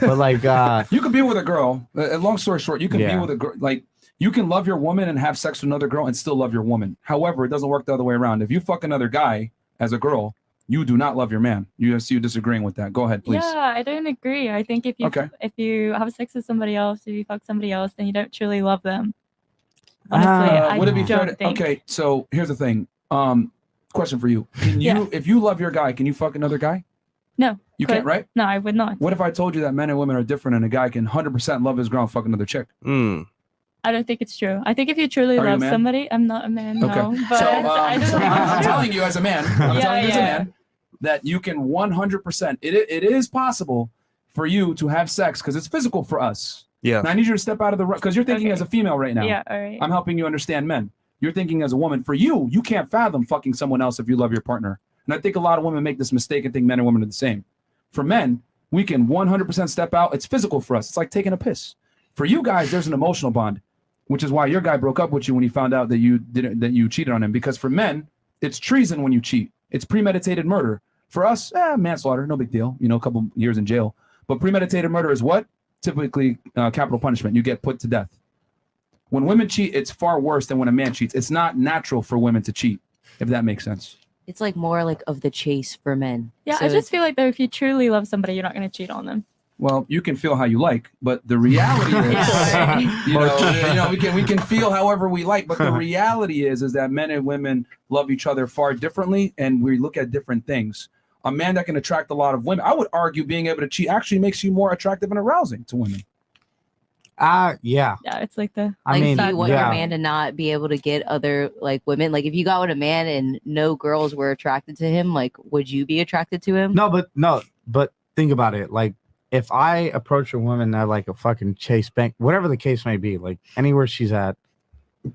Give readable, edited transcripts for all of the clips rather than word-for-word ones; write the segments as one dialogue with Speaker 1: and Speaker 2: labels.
Speaker 1: But like,
Speaker 2: you can be with a girl. Long story short, you can be with a girl. Like, you can love your woman and have sex with another girl and still love your woman. However, it doesn't work the other way around. If you fuck another guy as a girl, you do not love your man. You disagreeing with that. Go ahead, please.
Speaker 3: Yeah, I don't agree. I think if you have sex with somebody else, if you fuck somebody else, then you don't truly love them. Honestly,
Speaker 2: would it be fair
Speaker 3: think.
Speaker 2: Okay, so here's the thing. Question for you. Can you, if you love your guy, can you fuck another guy?
Speaker 3: No.
Speaker 2: You can't, right?
Speaker 3: No, I would not.
Speaker 2: What if I told you that men and women are different and a guy can 100% love his girl and fuck another chick?
Speaker 3: I don't think it's true. I think if you truly love somebody, I'm not a man, no. But
Speaker 2: So,
Speaker 3: I don't think
Speaker 2: I'm telling you as a man, that you can 100%, it is possible for you to have sex because it's physical for us.
Speaker 4: Yeah.
Speaker 2: Now, I need you to step out of the, because you're thinking as a female right now.
Speaker 3: Yeah, all right.
Speaker 2: I'm helping you understand men. You're thinking as a woman. For you, you can't fathom fucking someone else if you love your partner. And I think a lot of women make this mistake and think men and women are the same. For men, we can 100% step out. It's physical for us. It's like taking a piss. For you guys, there's an emotional bond, which is why your guy broke up with you when he found out that you cheated on him. Because for men, it's treason when you cheat. It's premeditated murder. For us, manslaughter, no big deal. You know, a couple years in jail. But premeditated murder is what? Typically capital punishment. You get put to death. When women cheat, it's far worse than when a man cheats. It's not natural for women to cheat, if that makes sense.
Speaker 5: It's like more like of the chase for men.
Speaker 3: Yeah,
Speaker 5: So
Speaker 3: I just feel like though, if you truly love somebody, you're not going to cheat on them.
Speaker 2: Well, you can feel how you like, but the reality is, you know, we can feel however we like, but the reality is that men and women love each other far differently, and we look at different things. A man that can attract a lot of women, I would argue, being able to cheat actually makes you more attractive and arousing to women.
Speaker 1: yeah.
Speaker 3: Yeah, it's like the.
Speaker 5: Like,
Speaker 1: I mean,
Speaker 5: do you want your man to not be able to get other like women? Like, if you got with a man and no girls were attracted to him, like, would you be attracted to him?
Speaker 1: No, but think about it. Like, if I approach a woman at like a fucking Chase Bank, whatever the case may be, like anywhere she's at,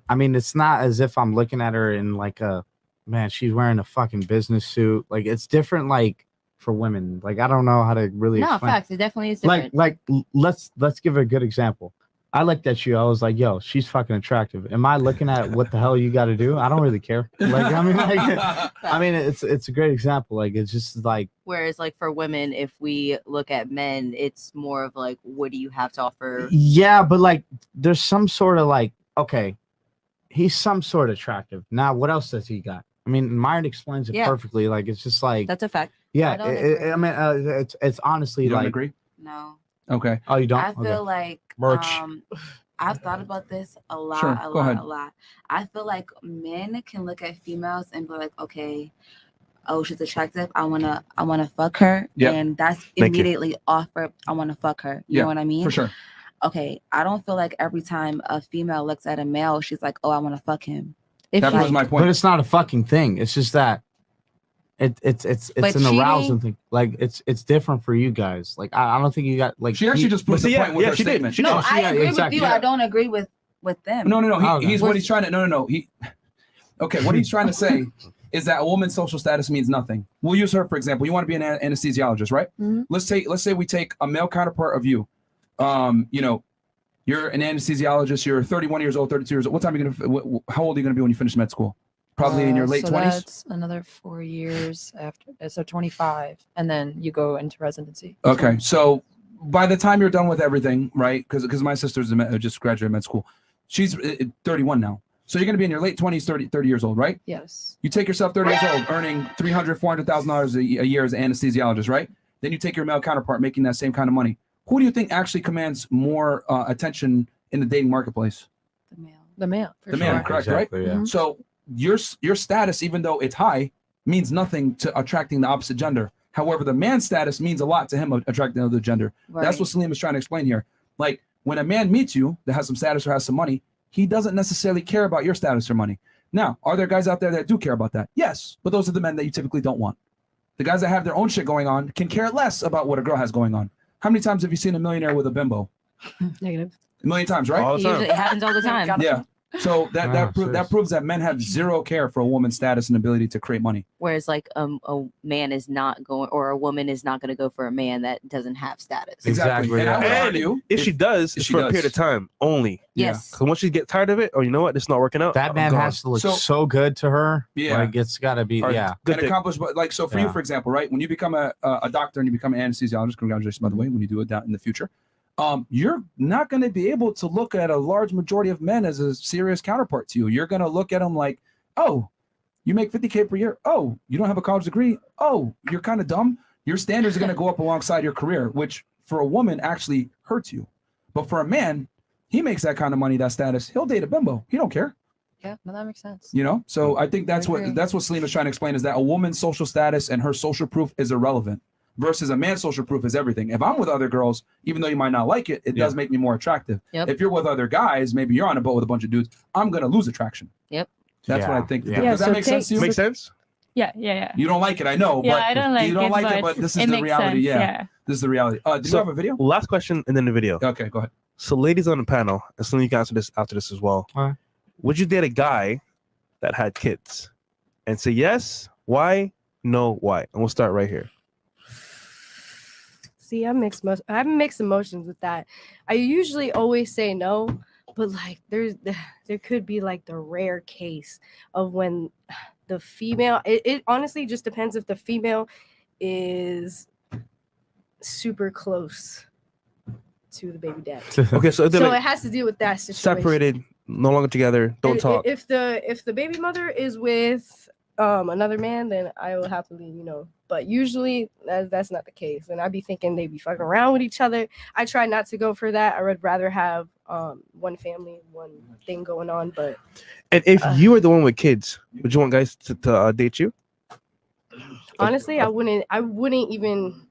Speaker 1: I mean, it's not as if I'm looking at her in like a, man, she's wearing a fucking business suit. Like, it's different. Like for women, like I don't know how to really.
Speaker 5: No,
Speaker 1: explain.
Speaker 5: facts. It definitely is different.
Speaker 1: Like let's give a good example. I looked at you. I was like, yo, she's fucking attractive. Am I looking at what the hell you got to do? I don't really care. Like, I mean, it's a great example. Like, it's just like.
Speaker 5: Whereas, like for women, if we look at men, it's more of like, what do you have to offer?
Speaker 1: Yeah, but like, there's some sort of like, okay, he's some sort of attractive. Now, what else does he got? I mean, Myron explains it perfectly. Like, it's just like.
Speaker 5: That's a fact.
Speaker 1: Yeah, I mean, it's honestly
Speaker 2: you don't
Speaker 1: like.
Speaker 2: Agree?
Speaker 6: No.
Speaker 2: Okay.
Speaker 1: Oh, you don't?
Speaker 6: I feel like I've thought about this a lot, a lot. I feel like men can look at females and be like, okay, oh, she's attractive. I wanna fuck her. And that's immediately offer. I wanna fuck her. You know what I mean?
Speaker 2: For sure.
Speaker 6: Okay. I don't feel like every time a female looks at a male, she's like, oh, I wanna fuck him.
Speaker 2: That was my point.
Speaker 1: But it's not a fucking thing. It's just that it's an arousal thing. Like it's different for you guys. Like I don't think you got like.
Speaker 2: She actually just put the point with her statement.
Speaker 6: No, I agree with you. I don't agree with them.
Speaker 2: No. He's what he's trying to. No. Okay, what he's trying to say is that a woman's social status means nothing. We'll use her for example. You want to be an anesthesiologist, right?
Speaker 6: Mm-hmm.
Speaker 2: Let's say we take a male counterpart of you. You know, you're an anesthesiologist. You're 31 years old, 32 years old. What time are you gonna? How old are you gonna be when you finish med school? Probably in your late 20s.
Speaker 7: That's another 4 years after. So 25, and then you go into residency.
Speaker 2: Okay, so by the time you're done with everything, right? Because my sister's just graduated med school. She's 31 now. So you're going to be in your late 20s, 30 years old, right?
Speaker 7: Yes.
Speaker 2: You take yourself 30 years old, earning $300,000, $400,000 a year as an anesthesiologist, right? Then you take your male counterpart making that same kind of money. Who do you think actually commands more attention in the dating marketplace?
Speaker 7: The male.
Speaker 2: The man, correct,
Speaker 1: exactly,
Speaker 2: right?
Speaker 1: Yeah.
Speaker 7: Mm-hmm.
Speaker 2: So your status, even though it's high, means nothing to attracting the opposite gender. However, the man's status means a lot to him attracting the other gender. Right. That's what Salim is trying to explain here. Like when a man meets you that has some status or has some money, he doesn't necessarily care about your status or money. Now, are there guys out there that do care about that? Yes, but those are the men that you typically don't want. The guys that have their own shit going on can care less about what a girl has going on. How many times have you seen a millionaire with a bimbo?
Speaker 7: Negative.
Speaker 2: A million times, right?
Speaker 5: It happens all the time.
Speaker 2: Yeah. So that proves that men have zero care for a woman's status and ability to create money.
Speaker 5: Whereas like a man is not going, or a woman is not going to go for a man that doesn't have status.
Speaker 2: Exactly. And I would argue,
Speaker 4: if she does, it's for a period of time only.
Speaker 5: Yes.
Speaker 4: Because once she get tired of it, or you know what, it's not working out.
Speaker 1: That man has to look so good to her.
Speaker 2: Yeah.
Speaker 1: Like it's got to be,
Speaker 2: Good
Speaker 1: and
Speaker 2: accomplish, but like, so for you, for example, right? When you become a doctor and you become an anesthesiologist, congratulations, by the way, when you do it down in the future, you're not going to be able to look at a large majority of men as a serious counterpart to you. You're going to look at them like, oh, you make $50K per year. Oh, you don't have a college degree. Oh, you're kind of dumb. Your standards are going to go up alongside your career, which for a woman actually hurts you. But for a man, he makes that kind of money, that status. He'll date a bimbo. He don't care.
Speaker 7: Yeah, no, that makes sense.
Speaker 2: You know, so I think that's what Selena's trying to explain, is that a woman's social status and her social proof is irrelevant. Versus a man's social proof is everything. If I'm with other girls, even though you might not like it, it does make me more attractive.
Speaker 5: Yep.
Speaker 2: If you're with other guys, maybe you're on a boat with a bunch of dudes, I'm going to lose attraction.
Speaker 5: Yep.
Speaker 2: That's what I think.
Speaker 3: Yeah.
Speaker 2: Does that make sense to you?
Speaker 4: Makes sense?
Speaker 3: Yeah.
Speaker 2: You don't like it, I know.
Speaker 3: Yeah,
Speaker 2: but
Speaker 3: I don't like it.
Speaker 2: You don't like it, but this is the reality. Yeah. This is the reality. Do you have a video?
Speaker 4: Last question and then the video.
Speaker 2: Okay, go ahead.
Speaker 4: So ladies on the panel, and some of you can answer this after this as well. Would you date a guy that had kids? And say yes, why, no, why? And we'll start right here.
Speaker 8: See, I have mixed emotions with that. I usually always say no, but like there could be like the rare case of when the female, it honestly just depends if the female is super close to the baby dad.
Speaker 4: Okay, so
Speaker 8: it has to deal with that situation.
Speaker 4: Separated, no longer together, don't talk.
Speaker 8: If the baby mother is with another man, then I will happily, but usually that's not the case. And I'd be thinking they'd be fucking around with each other. I try not to go for that. I would rather have one family, one thing going on. But
Speaker 4: and if you were the one with kids, would you want guys to date you?
Speaker 8: Honestly, I wouldn't even